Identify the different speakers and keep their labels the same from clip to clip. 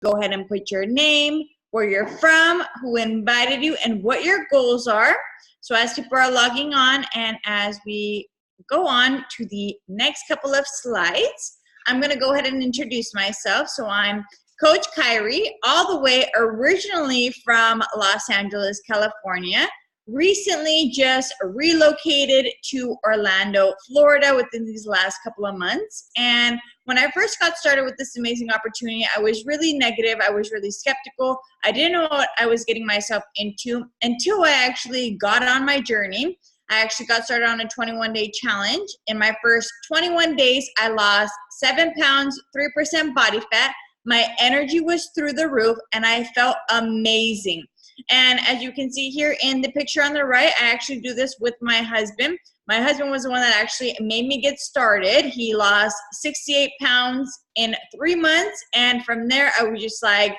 Speaker 1: Go ahead and put your name, where you're from, who invited you, and what your goals are. So as people are logging on and as we go on to the next couple of slides, I'm going to go ahead and introduce myself. So I'm Coach Kyrie, all the way originally from Los Angeles, California. Recently just relocated to Orlando, Florida within these last couple of months. And when I first got started with this amazing opportunity, I was really negative. I was really skeptical. I didn't know what I was getting myself into until I actually got on my journey. I actually got started on a 21-day challenge. In my first 21 days, I lost 7 pounds, 3% body fat. My energy was through the roof and I felt amazing. And as you can see here in the picture on the right, I actually do this with my husband. My husband was the one that actually made me get started. He lost 68 pounds in 3 months. And from there, I was just like,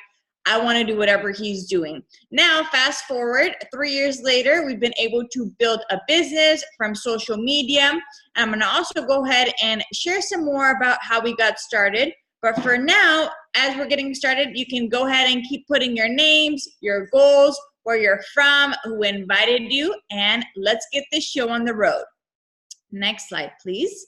Speaker 1: I want to do whatever he's doing. Now, fast forward 3 years later, we've been able to build a business from social media. And I'm going to also go ahead and share some more about how we got started. But for now, as we're getting started, you can go ahead and keep putting your names, your goals, where you're from, who invited you, and let's get this show on the road. Next slide, please.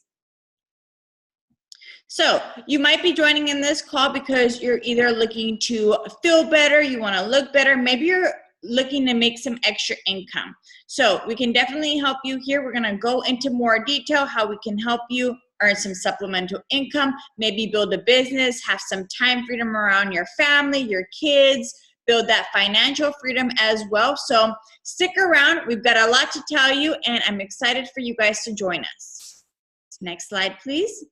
Speaker 1: So you might be joining in this call because you're either looking to feel better, you want to look better, maybe you're looking to make some extra income. So we can definitely help you here. We're going to go into more detail how we can help you earn some supplemental income, maybe build a business, have some time freedom around your family, your kids, build that financial freedom as well. So stick around. We've got a lot to tell you, and I'm excited for you guys to join us. Next slide, please.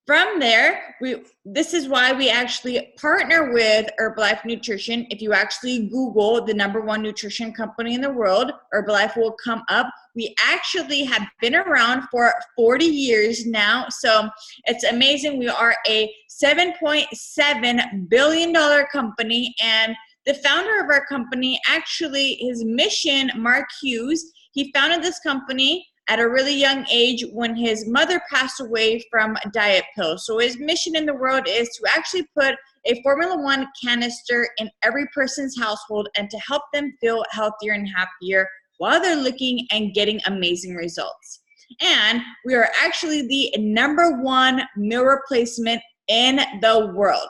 Speaker 1: From there, this is why we actually partner with Herbalife Nutrition. If you actually Google the #1 nutrition company in the world, Herbalife will come up. We actually have been around for 40 years now, so it's amazing. We are a $7.7 billion company, and the founder of our company, actually, his mission, Mark Hughes, he founded this company at a really young age when his mother passed away from diet pills. So his mission in the world is to actually put a Formula One canister in every person's household and to help them feel healthier and happier while they're looking and getting amazing results. And we are actually the #1 meal replacement in the world.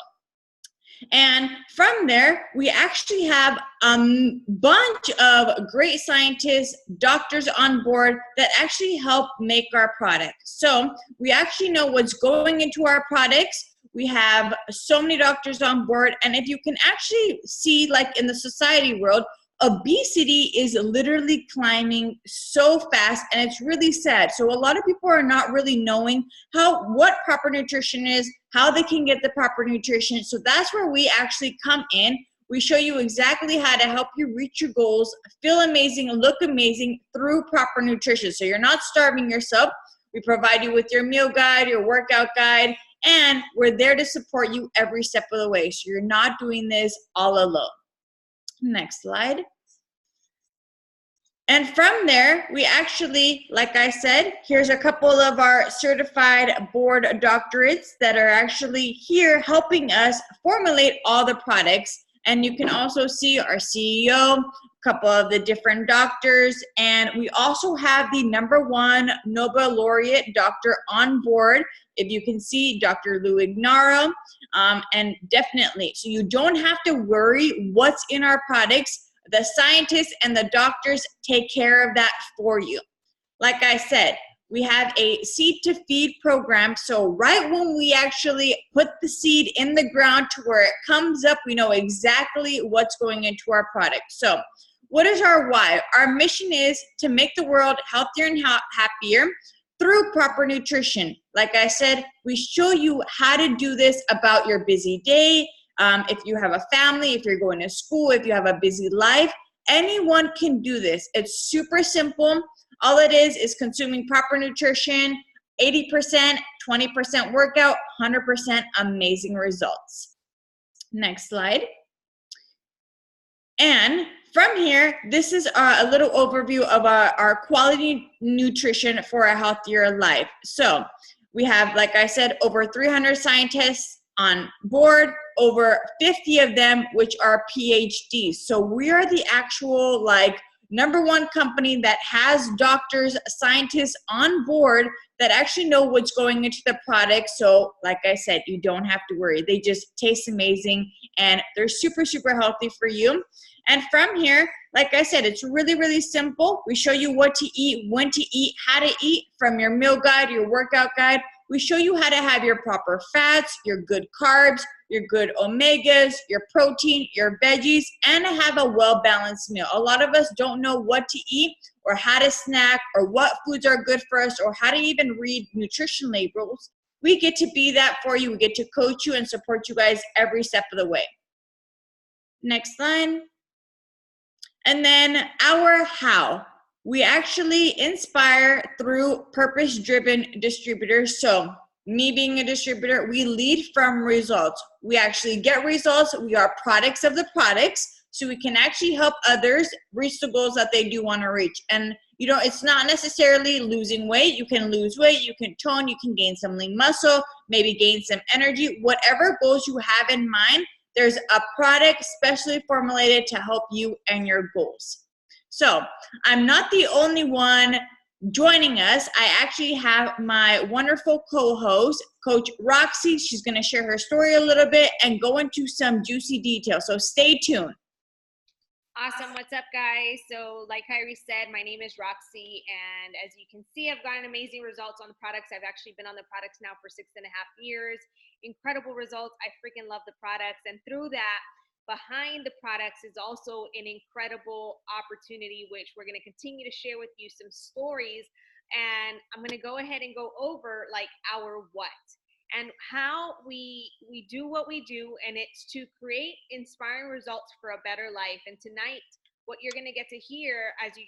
Speaker 1: And from there, we actually have a bunch of great scientists, doctors on board that actually help make our product. So we actually know what's going into our products. We have so many doctors on board. And if you can actually see, like in the society world, obesity is literally climbing so fast, and it's really sad. So a lot of people are not really knowing what proper nutrition is, how they can get the proper nutrition. So that's where we actually come in. We show you exactly how to help you reach your goals, feel amazing, look amazing through proper nutrition. So you're not starving yourself. We provide you with your meal guide, your workout guide, and we're there to support you every step of the way. So you're not doing this all alone. Next slide. And from there, we actually, like I said, here's a couple of our certified board doctorates that are actually here helping us formulate all the products. And you can also see our CEO, a couple of the different doctors, and we also have the #1 Nobel laureate doctor on board. If you can see, Dr. Lou Ignarro, and definitely, so you don't have to worry what's in our products. The scientists and the doctors take care of that for you. Like I said, we have a seed to feed program. So right when we actually put the seed in the ground to where it comes up, we know exactly what's going into our product. So what is our why? Our mission is to make the world healthier and happier through proper nutrition. Like I said, we show you how to do this about your busy day. If you have a family, if you're going to school, if you have a busy life, anyone can do this. It's super simple. All it is consuming proper nutrition, 80%, 20% workout, 100% amazing results. Next slide. And from here, this is a little overview of our quality nutrition for a healthier life. So we have, like I said, over 300 scientists on board, over 50 of them which are PhDs. So we are the actual like #1 company that has doctors, scientists on board that actually know what's going into the product. So like I said, you don't have to worry. They just taste amazing and they're super, super healthy for you. And from here, like I said, it's really, really simple. We show you what to eat, when to eat, how to eat from your meal guide, your workout guide. We show you how to have your proper fats, your good carbs, your good omegas, your protein, your veggies, and have a well-balanced meal. A lot of us don't know what to eat or how to snack or what foods are good for us or how to even read nutrition labels. We get to be that for you. We get to coach you and support you guys every step of the way. Next slide. And then our how. We actually inspire through purpose-driven distributors. So me being a distributor, we lead from results. We actually get results. We are products of the products. So we can actually help others reach the goals that they do want to reach. And it's not necessarily losing weight. You can lose weight, you can tone, you can gain some lean muscle, maybe gain some energy. Whatever goals you have in mind, there's a product specially formulated to help you and your goals. So I'm not the only one joining us. I actually have my wonderful co-host, Coach Roxy. She's going to share her story a little bit and go into some juicy details. So stay tuned.
Speaker 2: Awesome. What's up, guys? So like Kyrie said, my name is Roxy, and as you can see, I've gotten amazing results on the products. I've actually been on the products now for 6.5 years. Incredible results. I freaking love the products. And through that, behind the products is also an incredible opportunity, which we're going to continue to share with you some stories. And I'm going to go ahead and go over like our what and how we do what we do, and it's to create inspiring results for a better life. And tonight, what you're going to get to hear, as you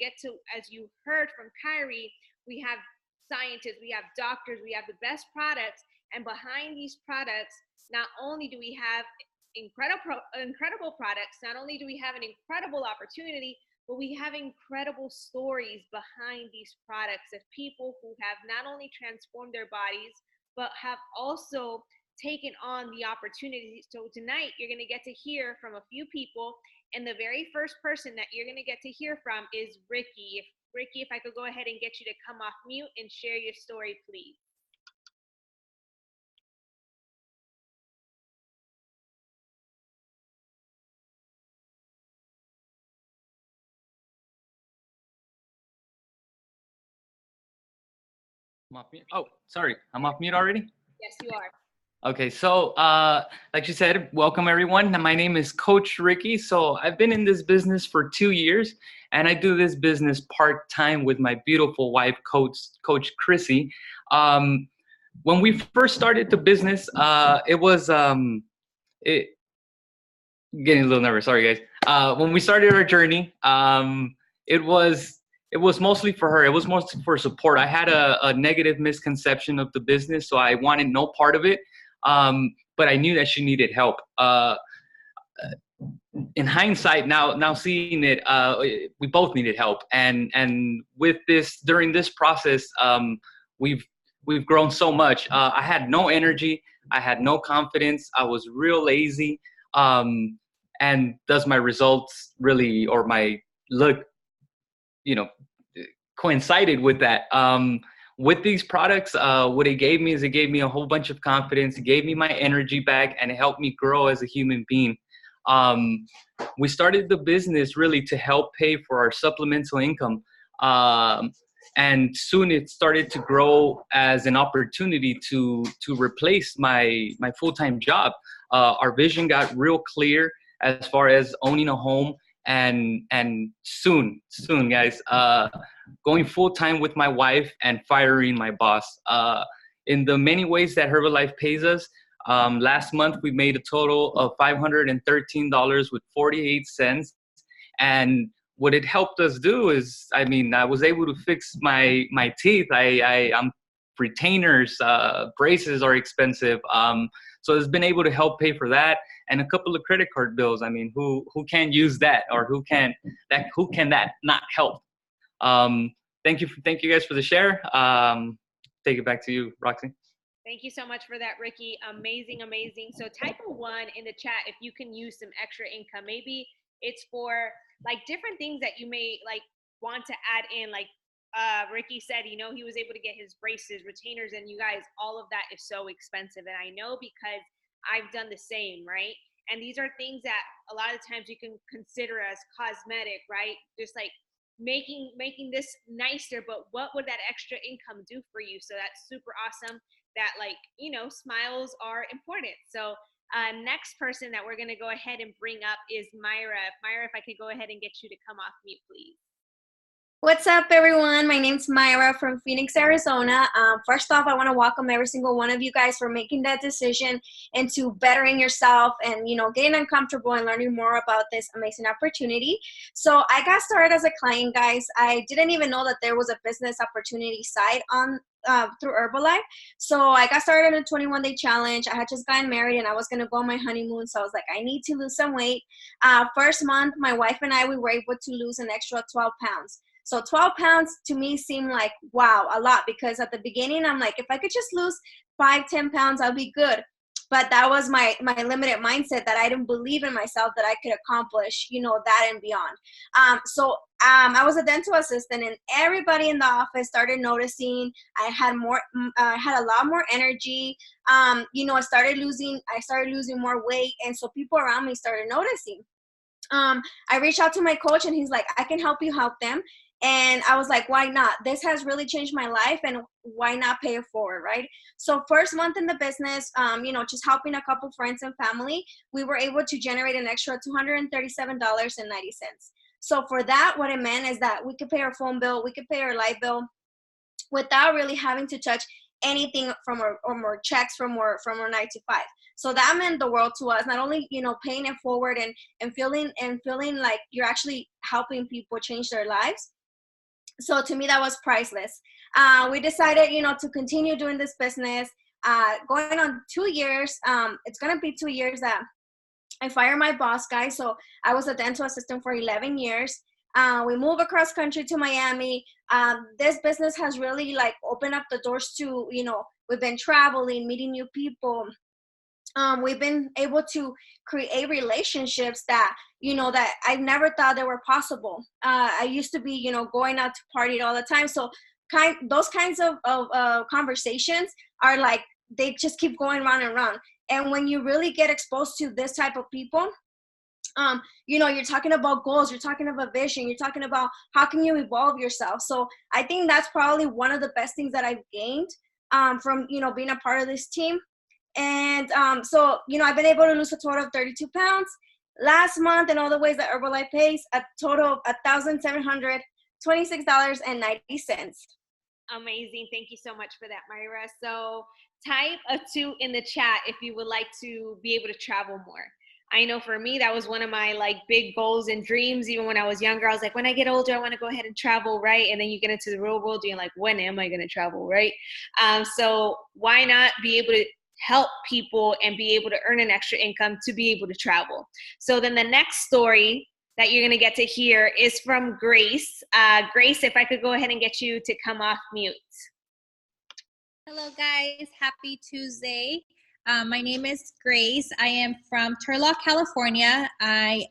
Speaker 2: heard from Kyrie, we have scientists, we have doctors, we have the best products, and behind these products, not only do we have incredible products, not only do we have an incredible opportunity, but we have incredible stories behind these products of people who have not only transformed their bodies, but have also taken on the opportunity. So tonight, you're going to get to hear from a few people. And the very first person that you're going to get to hear from is Ricky. Ricky, if I could go ahead and get you to come off mute and share your story, please.
Speaker 3: I'm off mute. Oh, sorry. I'm off mute already?
Speaker 2: Yes, you are.
Speaker 3: Okay, so like you said, welcome everyone. My name is Coach Ricky. So I've been in this business for 2 years, and I do this business part-time with my beautiful wife, Coach Chrissy. When we first started the business, it was getting a little nervous. Sorry, guys. When we started our journey, it was mostly for her. It was mostly for support. I had a negative misconception of the business, so I wanted no part of it. But I knew that she needed help. In hindsight, now seeing it, we both needed help. And with this, during this process, we've grown so much. I had no energy. I had no confidence. I was real lazy. And does my results really, or my look, coincided with that. With these products, what it gave me is it gave me a whole bunch of confidence. It gave me my energy back, and it helped me grow as a human being. We started the business really to help pay for our supplemental income. And soon it started to grow as an opportunity to replace my full-time job. Our vision got real clear as far as owning a home, and soon guys, going full-time with my wife and firing my boss. In the many ways that Herbalife pays us, last month we made a total of $513 with 48 cents. And what it helped us do is, I was able to fix my teeth. I'm retainers, braces are expensive. So it's been able to help pay for that, and a couple of credit card bills. Who can use that, or who can that not help? Thank you guys for the share. Take it back to you, Roxy.
Speaker 2: Thank you so much for that, Ricky. Amazing, amazing. So type a 1 in the chat if you can use some extra income. Maybe it's for like different things that you may like want to add in. Like Ricky said, you know, he was able to get his braces, retainers, and you guys, all of that is so expensive. And I know because I've done the same, right? And these are things that a lot of times you can consider as cosmetic, right? Just like making this nicer, but what would that extra income do for you? So that's super awesome that, like, you know, smiles are important. So next person that we're going to go ahead and bring up is Myra. Myra, if I could go ahead and get you to come off mute, please.
Speaker 4: What's up, everyone? My name's Myra from Phoenix, Arizona. First off, I want to welcome every single one of you guys for making that decision into bettering yourself and, you know, getting uncomfortable and learning more about this amazing opportunity. So I got started as a client, guys. I didn't even know that there was a business opportunity site on through Herbalife. So I got started on a 21-day challenge. I had just gotten married and I was going to go on my honeymoon. So I was like, I need to lose some weight. First month, my wife and I, we were able to lose an extra 12 pounds. So 12 pounds to me seemed like, wow, a lot, because at the beginning, I'm like, if I could just lose 5-10 pounds, I'll be good. But that was my limited mindset, that I didn't believe in myself that I could accomplish, you know, that and beyond. I was a dental assistant, and everybody in the office started noticing I had a lot more energy. You know, I started losing more weight, and so people around me started noticing. I reached out to my coach, and he's like, I can help you help them. And I was like, why not? This has really changed my life, and why not pay it forward, right? So first month in the business, you know, just helping a couple friends and family, we were able to generate an extra $237.90. So for that, what it meant is that we could pay our phone bill, we could pay our light bill without really having to touch anything from our checks from our 9 to 5. So that meant the world to us, not only, you know, paying it forward and feeling like you're actually helping people change their lives. So to me, that was priceless. We decided, you know, to continue doing this business. Going on 2 years, it's going to be 2 years that I fired my boss, guys. So I was a dental assistant for 11 years. We moved across country to Miami. This business has really like opened up the doors to, you know, we've been traveling, meeting new people. We've been able to create relationships that, you know, that I never thought they were possible. I used to be, you know, going out to party all the time. So those kinds of conversations are like, they just keep going round and round. And when you really get exposed to this type of people, you know, you're talking about goals, you're talking about vision, you're talking about how can you evolve yourself. So I think that's probably one of the best things that I've gained from, you know, being a part of this team. And so, you know, I've been able to lose a total of 32 pounds. Last month, and all the ways that Herbalife pays, a total of $1,726.90.
Speaker 2: Amazing. Thank you so much for that, Myra. So type a 2 in the chat if you would like to be able to travel more. I know for me, that was one of my like big goals and dreams. Even when I was younger, I was like, when I get older, I want to go ahead and travel, right? And then you get into the real world, you're like, when am I going to travel, right? So why not be able to help people and be able to earn an extra income to be able to travel? So then the next story that you're going to get to hear is from Grace. Grace, if I could go ahead and get you to come off mute.
Speaker 5: Hello guys, happy Tuesday. My name is Grace. I am from Turlock, California. I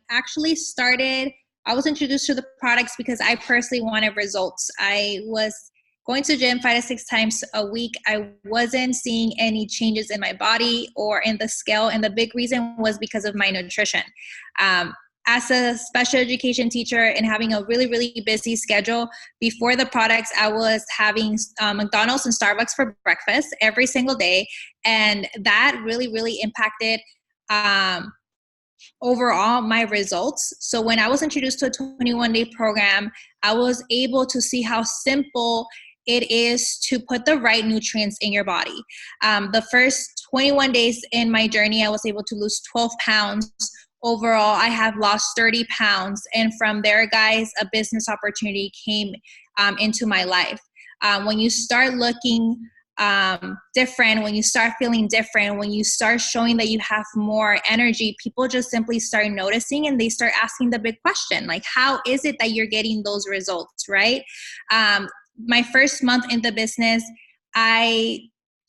Speaker 5: was introduced to the products because I personally wanted results. I was going to the gym 5 to 6 times a week. I wasn't seeing any changes in my body or in the scale, and the big reason was because of my nutrition. As a special education teacher and having a really, really busy schedule, before the products, I was having McDonald's and Starbucks for breakfast every single day. And that really, really impacted overall my results. So when I was introduced to a 21-day program, I was able to see how simple it is to put the right nutrients in your body. The first 21 days in my journey, I was able to lose 12 pounds. Overall, I have lost 30 pounds. And from there, guys, a business opportunity came into my life. When you start looking different, when you start feeling different, when you start showing that you have more energy, people just simply start noticing, and they start asking the big question, like, how is it that you're getting those results, right? My first month in the business, I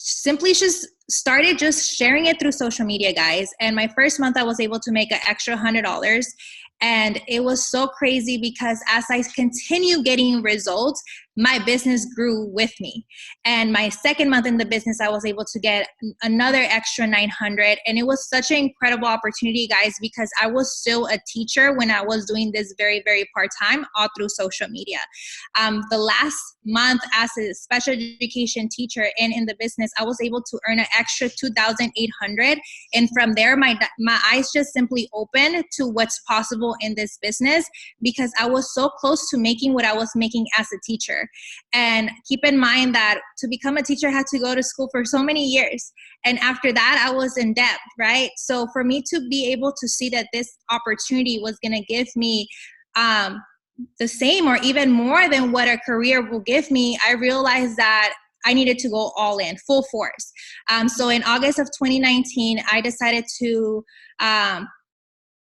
Speaker 5: simply just started just sharing it through social media, guys. And my first month, I was able to make an extra $100. And it was so crazy because as I continue getting results, my business grew with me. And my second month in the business, I was able to get another extra 900. And it was such an incredible opportunity, guys, because I was still a teacher when I was doing this very, very part-time all through social media. The last month as a special education teacher and in the business, I was able to earn an extra $2,800. And from there, my eyes just simply opened to what's possible in this business because I was so close to making what I was making as a teacher. And keep in mind that to become a teacher, I had to go to school for so many years. And after that, I was in debt, right? So for me to be able to see that this opportunity was going to give me the same or even more than what a career will give me, I realized that I needed to go all in, full force. So in August of 2019, I decided to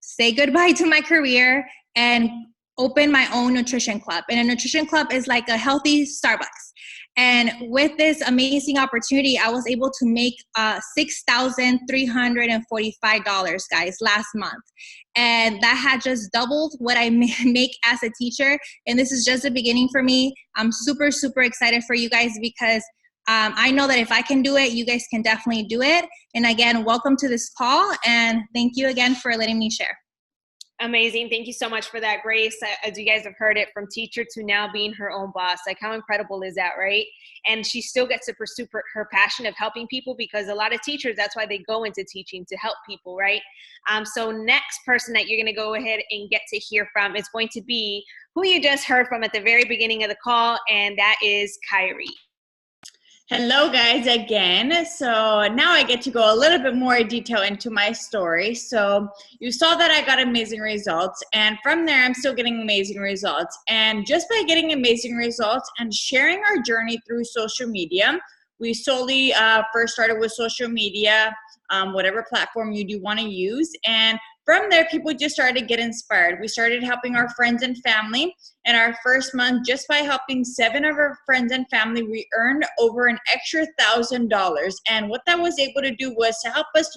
Speaker 5: say goodbye to my career and open my own nutrition club. And a nutrition club is like a healthy Starbucks. And with this amazing opportunity, I was able to make $6,345, guys, last month. And that had just doubled what I make as a teacher. And this is just the beginning for me. I'm super, super excited for you guys because I know that if I can do it, you guys can definitely do it. And again, welcome to this call. And thank you again for letting me share.
Speaker 2: Amazing. Thank you so much for that, Grace. As you guys have heard it, from teacher to now being her own boss. Like, how incredible is that, right? And she still gets to pursue her passion of helping people, because a lot of teachers, that's why they go into teaching, to help people, right? So next person that you're going to go ahead and get to hear from is going to be who you just heard from at the very beginning of the call, and that is Kyrie.
Speaker 1: Hello guys again. So now I get to go a little bit more detail into my story. So you saw that I got amazing results, and from there I'm still getting amazing results. And just by getting amazing results and sharing our journey through social media, we solely first started with social media, whatever platform you do want to use. And from there, people just started to get inspired. We started helping our friends and family. And our first month, just by helping 7 of our friends and family, we earned over an extra $1,000. And what that was able to do was to help us,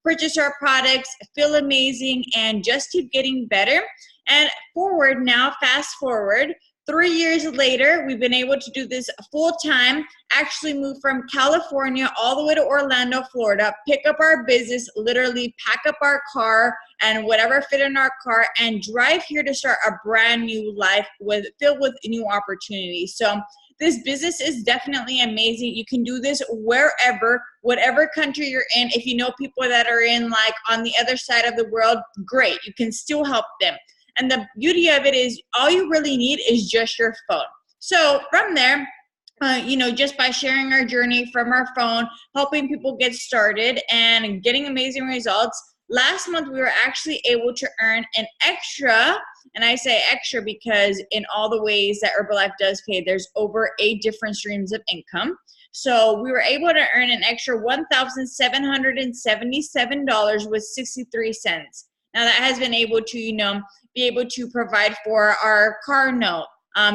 Speaker 1: purchase our products, feel amazing, and just keep getting better. And fast forward, 3 years later, we've been able to do this full time, actually move from California all the way to Orlando, Florida, pick up our business, literally pack up our car and whatever fit in our car, and drive here to start a brand new life filled with new opportunities. So this business is definitely amazing. You can do this wherever, whatever country you're in. If you know people that are in like on the other side of the world, great. You can still help them. And the beauty of it is all you really need is just your phone. So from there, just by sharing our journey from our phone, helping people get started and getting amazing results, last month we were actually able to earn an extra, and I say extra because in all the ways that Herbalife does pay, there's over 8 different streams of income. So we were able to earn an extra $1,777 with 63 cents. Now that has been able to, be able to provide for our car note,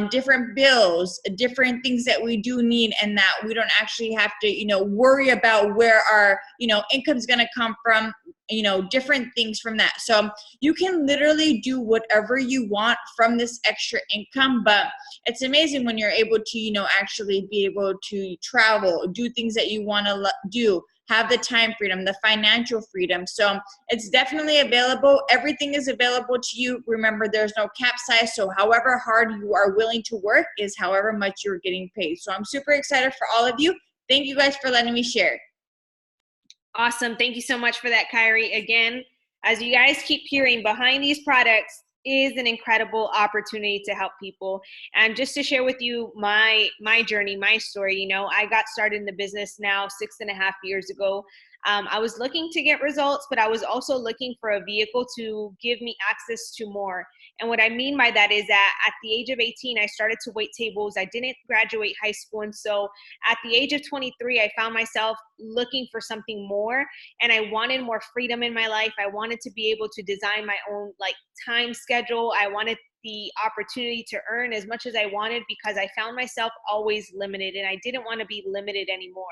Speaker 1: different bills, different things that we do need, and that we don't actually have to, worry about where our, income is going to come from, different things from that. So you can literally do whatever you want from this extra income, but it's amazing when you're able to, actually be able to travel, do things that you want to do, have the time freedom, the financial freedom. So it's definitely available. Everything is available to you. Remember, there's no cap size. So however hard you are willing to work is however much you're getting paid. So I'm super excited for all of you. Thank you guys for letting me share.
Speaker 2: Awesome. Thank you so much for that, Kyrie. Again, as you guys keep hearing, behind these products is an incredible opportunity to help people. And just to share with you my journey, my story, I got started in the business now 6.5 years ago. I was looking to get results, but I was also looking for a vehicle to give me access to more. And what I mean by that is that at the age of 18, I started to wait tables. I didn't graduate high school. And so at the age of 23, I found myself looking for something more. And I wanted more freedom in my life. I wanted to be able to design my own time schedule. I wanted the opportunity to earn as much as I wanted, because I found myself always limited, and I didn't want to be limited anymore.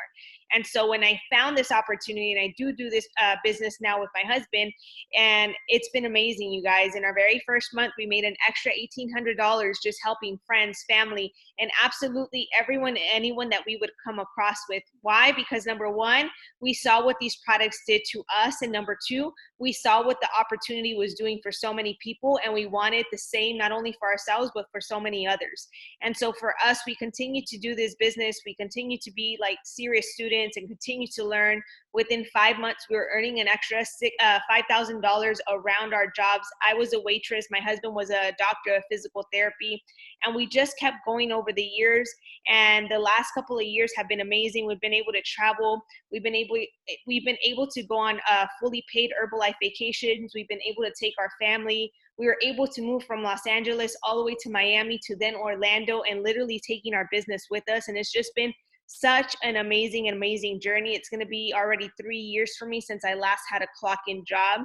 Speaker 2: And so when I found this opportunity, and I do this business now with my husband, and it's been amazing, you guys. In our very first month, we made an extra $1,800 just helping friends, family, and absolutely everyone, anyone that we would come across with. Why? Because number one, we saw what these products did to us, and number two, we saw what the opportunity was doing for so many people, and we wanted the same, not only for ourselves, but for so many others. And so for us, we continue to do this business. We continue to be like serious students and continue to learn. Within 5 months, we were earning an extra $5,000 around our jobs. I was a waitress. My husband was a doctor of physical therapy. And we just kept going over the years. And the last couple of years have been amazing. We've been able to travel. We've been able to go on fully paid Herbalife vacations. We've been able to take our family. We were able to move from Los Angeles all the way to Miami to then Orlando, and literally taking our business with us. And it's just been such an amazing journey. It's going to be already 3 years for me since I last had a clock-in job.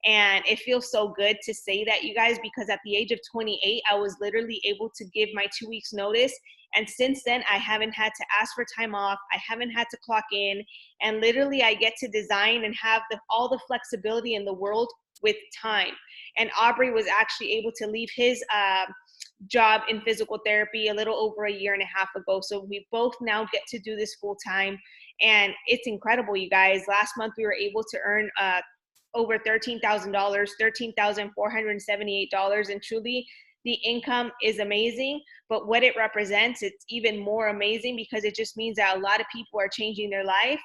Speaker 2: And it feels so good to say that, you guys, because at the age of 28, I was literally able to give my 2 weeks notice. And since then, I haven't had to ask for time off. I haven't had to clock in. And literally, I get to design and have all the flexibility in the world with time. And Aubrey was actually able to leave his job in physical therapy a little over 1.5 years ago. So we both now get to do this full time. And it's incredible, you guys. Last month, we were able to earn over $13,000, $13,478. And truly, the income is amazing, but what it represents, it's even more amazing, because it just means that a lot of people are changing their life.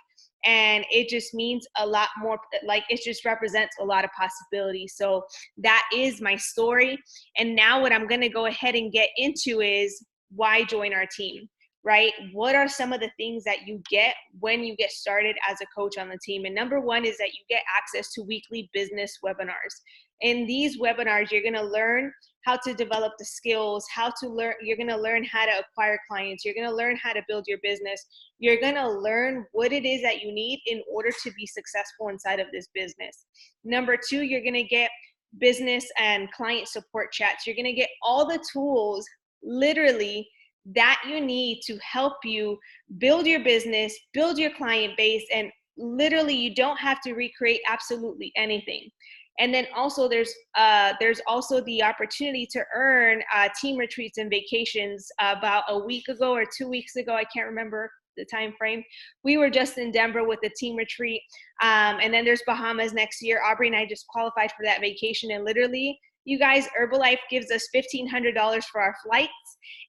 Speaker 2: And it just means a lot more, like it just represents a lot of possibilities. So that is my story. And now what I'm going to go ahead and get into is why join our team, right? What are some of the things that you get when you get started as a coach on the team? And number one is that you get access to weekly business webinars. In these webinars, you're going to learn how to develop the skills, you're going to learn how to acquire clients. You're going to learn how to build your business. You're going to learn what it is that you need in order to be successful inside of this business. Number two, you're going to get business and client support chats. You're going to get all the tools, literally, that you need to help you build your business, build your client base, and literally you don't have to recreate absolutely anything. And then also there's also the opportunity to earn team retreats and vacations. About a week ago or 2 weeks ago, I can't remember the time frame, we were just in Denver with a team retreat. And then there's Bahamas next year. Aubrey and I just qualified for that vacation. And literally, you guys, Herbalife gives us $1,500 for our flights.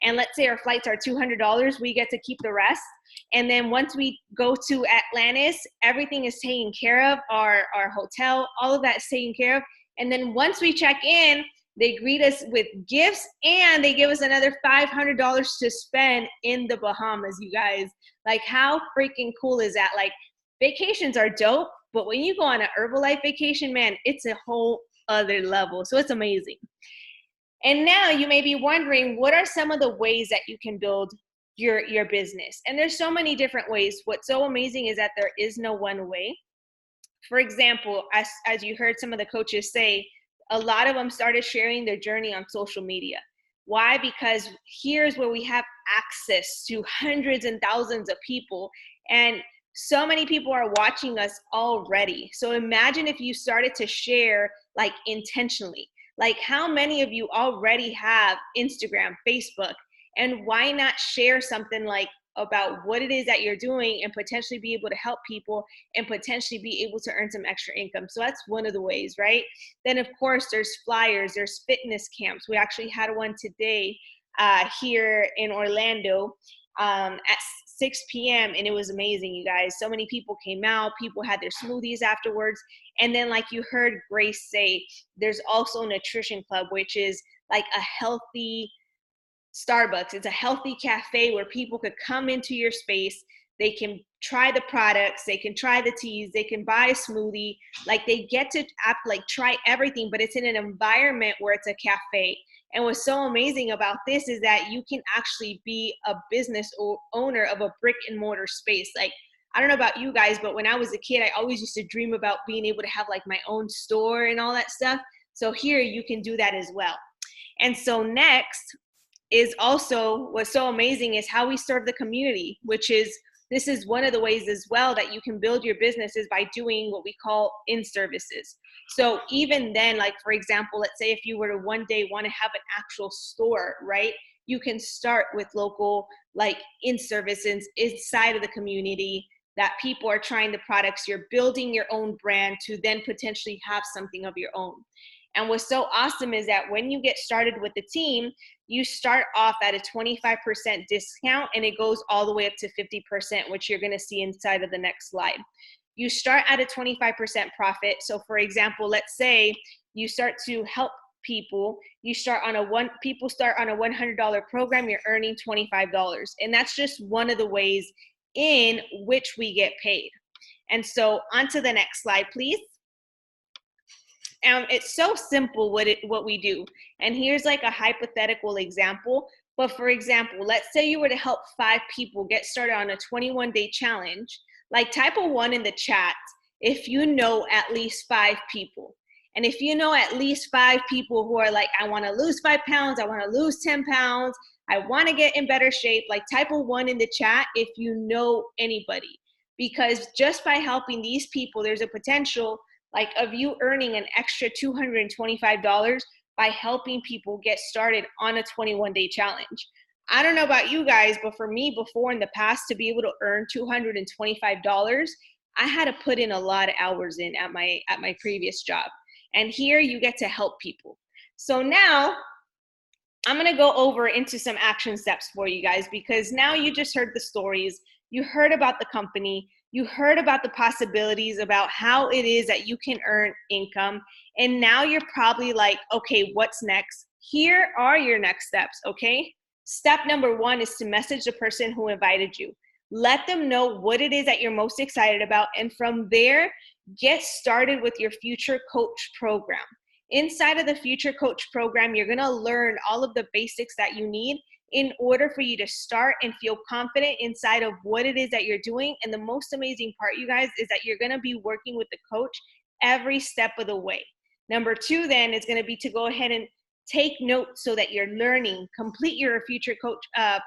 Speaker 2: And let's say our flights are $200, we get to keep the rest. And then once we go to Atlantis, everything is taken care of, our hotel, all of that is taken care of. And then once we check in, they greet us with gifts and they give us another $500 to spend in the Bahamas, you guys. Like, how freaking cool is that? Like, vacations are dope, but when you go on an Herbalife vacation, man, it's a whole other level. So it's amazing. And now you may be wondering, what are some of the ways that you can build your business? And there's so many different ways. What's so amazing is that there is no one way. For example, as you heard some of the coaches say, a lot of them started sharing their journey on social media. Why? Because here's where we have access to hundreds and thousands of people, and so many people are watching us already. So imagine if you started to share like intentionally. Like, how many of you already have Instagram, Facebook? And why not share something like about what it is that you're doing and potentially be able to help people and potentially be able to earn some extra income? So that's one of the ways, right? Then of course there's flyers, there's fitness camps. We actually had one today here in Orlando at 6 p.m. and it was amazing, you guys. So many people came out, people had their smoothies afterwards. And then, like you heard Grace say, there's also Nutrition Club, which is like a healthy Starbucks. It's a healthy cafe where people could come into your space. They can try the products, they can try the teas, they can buy a smoothie. Like, they get to try everything, but it's in an environment where it's a cafe. And what's so amazing about this is that you can actually be a business owner of a brick and mortar space. Like, I don't know about you guys, but when I was a kid, I always used to dream about being able to have like my own store and all that stuff. So here you can do that as well. And so next is also what's so amazing is how we serve the community, which is this is one of the ways as well that you can build your business is by doing what we call in-services. So even then, like for example, let's say if you were to one day want to have an actual store, right? You can start with local like in-services inside of the community that people are trying the products. You're building your own brand to then potentially have something of your own. And what's so awesome is that when you get started with the team, you start off at a 25% discount and it goes all the way up to 50%, which you're going to see inside of the next slide. You start at a 25% profit. So for example, let's say you start to help people, people start on a $100 program, you're earning $25. And that's just one of the ways in which we get paid. And so on to the next slide, please. It's so simple what we do. And here's like a hypothetical example. But for example, let's say you were to help 5 people get started on a 21-day challenge. Like type a 1 in the chat if you know at least 5 people. And if you know at least 5 people who are like, I want to lose 5 pounds, I want to lose 10 pounds, I want to get in better shape, like type a 1 in the chat if you know anybody. Because just by helping these people, there's a potential like of you earning an extra $225 by helping people get started on a 21-day challenge. I don't know about you guys, but for me before in the past to be able to earn $225, I had to put in a lot of hours in at my previous job. And here you get to help people. So now I'm gonna go over into some action steps for you guys, because now you just heard the stories, you heard about the company, you heard about the possibilities about how it is that you can earn income. And now you're probably like, okay, what's next? Here are your next steps, okay? Step number 1 is to message the person who invited you. Let them know what it is that you're most excited about. And from there, get started with your Future Coach program. Inside of the Future Coach program, you're gonna learn all of the basics that you need in order for you to start and feel confident inside of what it is that you're doing. And the most amazing part, you guys, is that you're gonna be working with the coach every step of the way. Number 2 then is gonna be to go ahead and take notes so that you're learning, complete your Future Coach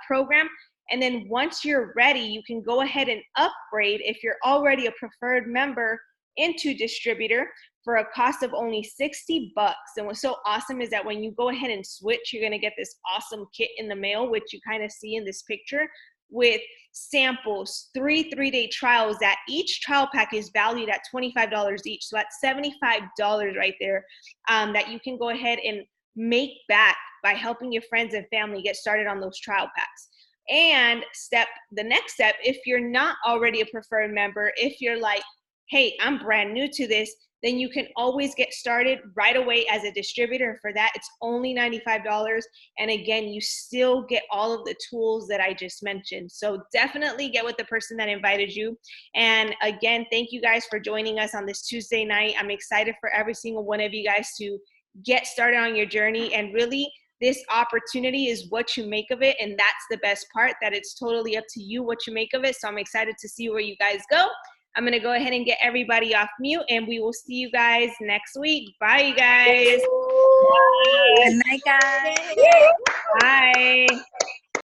Speaker 2: program. And then once you're ready, you can go ahead and upgrade if you're already a preferred member into distributor for a cost of only $60. And what's so awesome is that when you go ahead and switch, you're gonna get this awesome kit in the mail, which you kind of see in this picture, with samples, 3 3-day trials that each trial pack is valued at $25 each. So that's $75 right there that you can go ahead and make back by helping your friends and family get started on those trial packs. And the next step, if you're not already a preferred member, if you're like, hey, I'm brand new to this, then you can always get started right away as a distributor. And for that, it's only $95. And again, you still get all of the tools that I just mentioned. So definitely get with the person that invited you. And again, thank you guys for joining us on this Tuesday night. I'm excited for every single one of you guys to get started on your journey. And really, this opportunity is what you make of it. And that's the best part, that it's totally up to you what you make of it. So I'm excited to see where you guys go. I'm going to go ahead and get everybody off mute, and we will see you guys next week. Bye, you guys.
Speaker 4: Good night, guys.
Speaker 2: Bye.